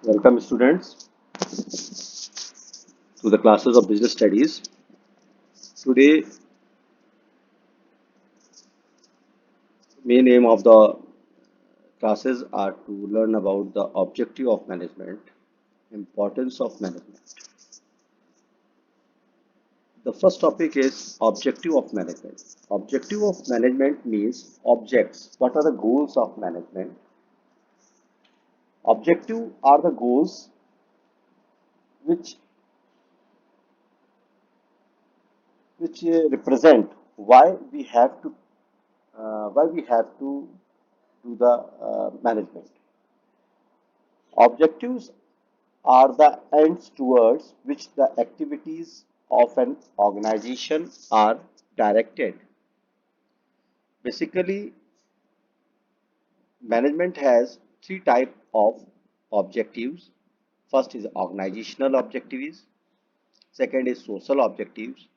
Welcome, students, to the classes of business studies. Today, main aim of the classes are to learn about the objective of management, importance of management. The first topic is objective of management. Objective of management means objects. What are the goals of management? Objective are the goals which represent why we have to do the management. Objectives are the ends towards which the activities of an organization are directed. Basically, management has three types of objectives. First is organizational objectives, second is social objectives,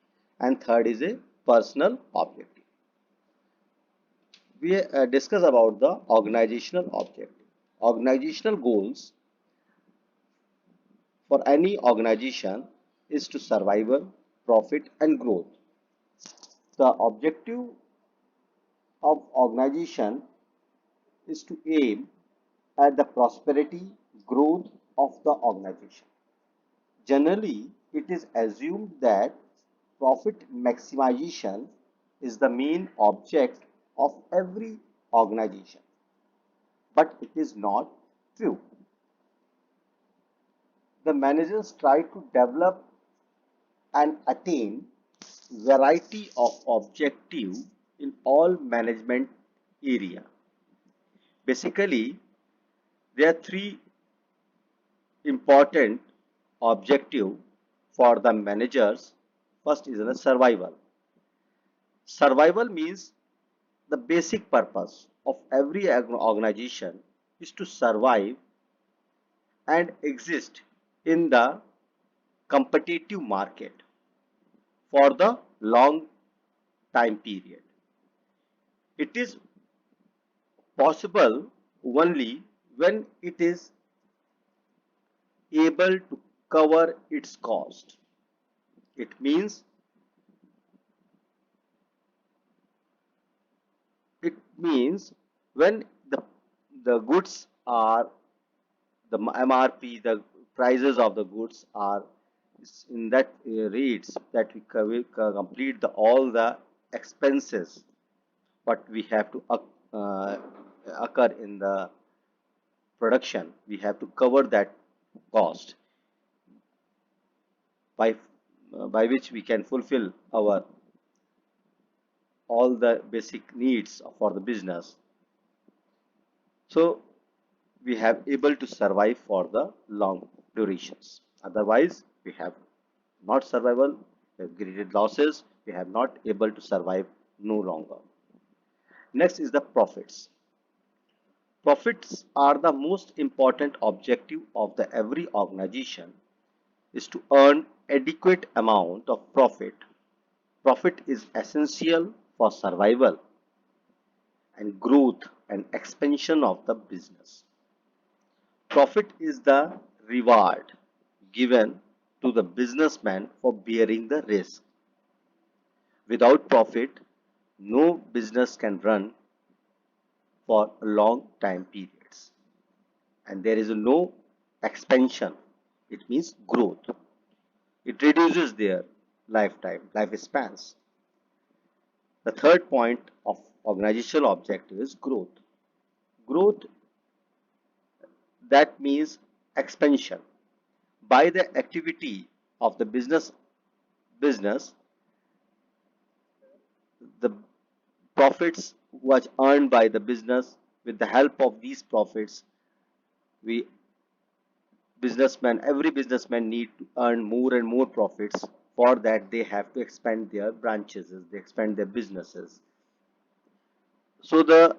and third is a personal objective. We discuss about the organizational objective. Organizational goals for any organization is to survival, profit, and growth. The objective of organization is to aim at the prosperity growth of the organization. Generally, it is assumed that profit maximization is the main object of every organization, but it is not true. The managers try to develop and attain variety of objective in all management area. Basically, there are three important objective for the managers. First is the survival. Survival means the basic purpose of every organization is to survive and exist in the competitive market for the long time period. It is possible only when it is able to cover its cost. It means it means when the goods are the MRP, the prices of the goods are in that rates that we complete all the expenses what we have to uh, occur in the production. We have to cover that cost by by which we can fulfill our all the basic needs for the business. So we have able to survive for the long durations. Otherwise, we have not survival, we have created losses, we have not able to survive no longer. Next is the profits. Profits are the most important objective of the every organization is to earn adequate amount of profit. Profit is essential for survival and growth and expansion of the business. Profit is the reward given to the businessman for bearing the risk. Without profit, no business can run for long time periods. And there is no expansion. It means growth. It reduces their lifespans. The third point of organizational objective is growth. Growth, that means expansion. By the activity of the business, the profits was earned by the business. With the help of these profits, we every businessman need to earn more and more profits. For that, they have to expand their branches, they expand their businesses. So the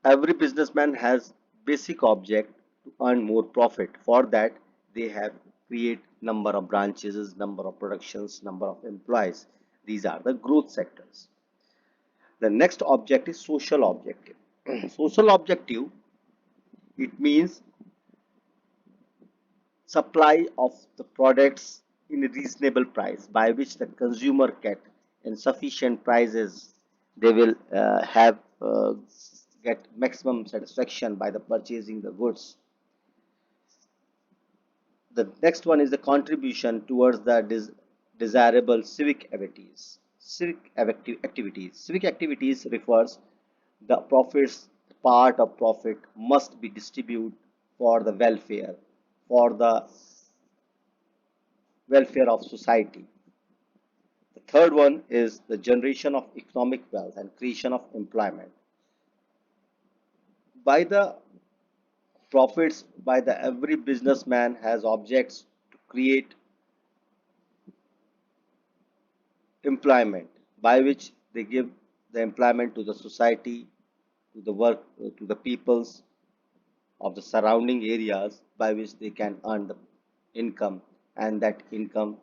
every businessman has basic object to earn more profit. For that, they have create number of branches, number of productions, number of employees. These are the growth sectors. The next object is social objective. Social objective, it means supply of the products in a reasonable price by which the consumer get in sufficient prices, they will have get maximum satisfaction by the purchasing the goods. The next one is the contribution towards the desirable civic activities. Civic activities refers the profits, part of profit must be distributed for the welfare of society. The third one is the generation of economic wealth and creation of employment. By the profits, by the every businessman has objects to create employment by which they give the employment to the society, to the work, to the peoples of the surrounding areas by which they can earn the income, and that income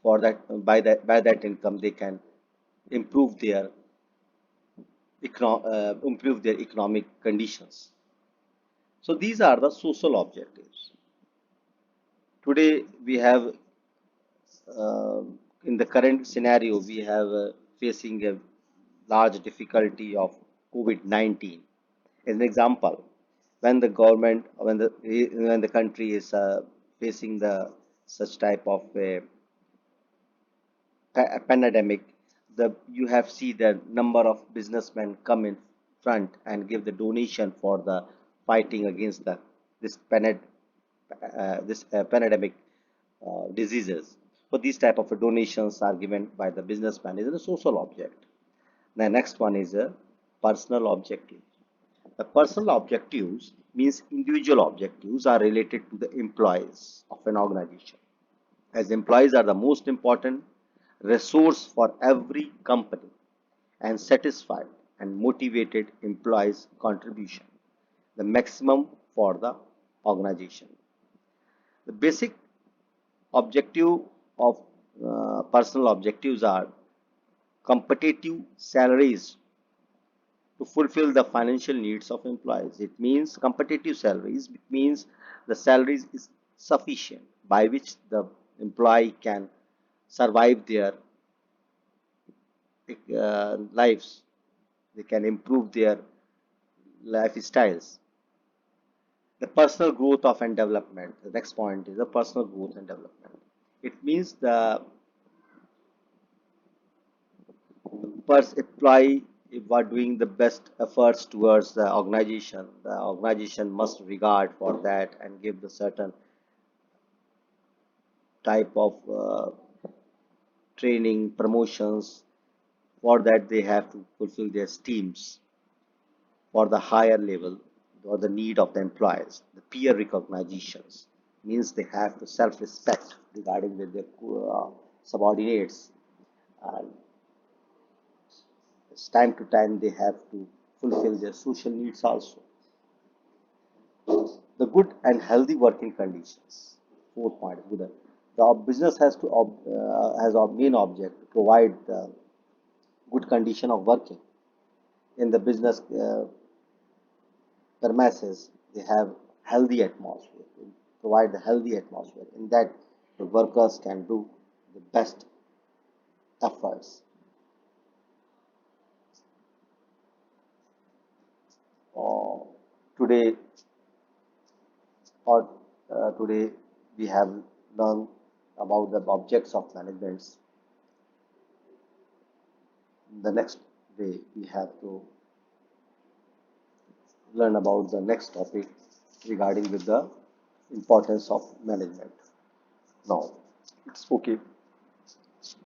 for that by that income they can improve their improve their economic conditions. So these are the social objectives. Today we have uh, in the current scenario we have facing a large difficulty of COVID-19. As an example, when the government when the country is facing the such type of a pandemic, the you have see the number of businessmen come in front and give the donation for the fighting against the this pandemic diseases. So these type of donations are given by the businessman is a social object. The next one is a personal objective. The personal objectives means individual objectives are related to the employees of an organization, as employees are the most important resource for every company, and satisfied and motivated employees contribution the maximum for the organization. The basic objective of personal objectives are competitive salaries to fulfill the financial needs of employees. It means competitive salaries. It means the salaries is sufficient by which the employee can survive their lives. They can improve their lifestyles. The personal growth of and development. The next point is the personal growth and development. It means the first employee, if are doing the best efforts towards the organization must regard for that and give the certain type of training promotions. For that they have to fulfill their teams for the higher level or the need of the employees. The peer recognitions means they have to self-respect regarding with their subordinates, and it's time to time they have to fulfill their social needs also. The good and healthy working conditions. Fourth point, good. The business has to has a main object to provide the good condition of working in the business premises. They have healthy atmosphere, provide the healthy atmosphere in that the workers can do the best efforts. uh, Today or today we have learned about the objects of management. The next day we have to learn about the next topic regarding with the importance of management. Now it's okay.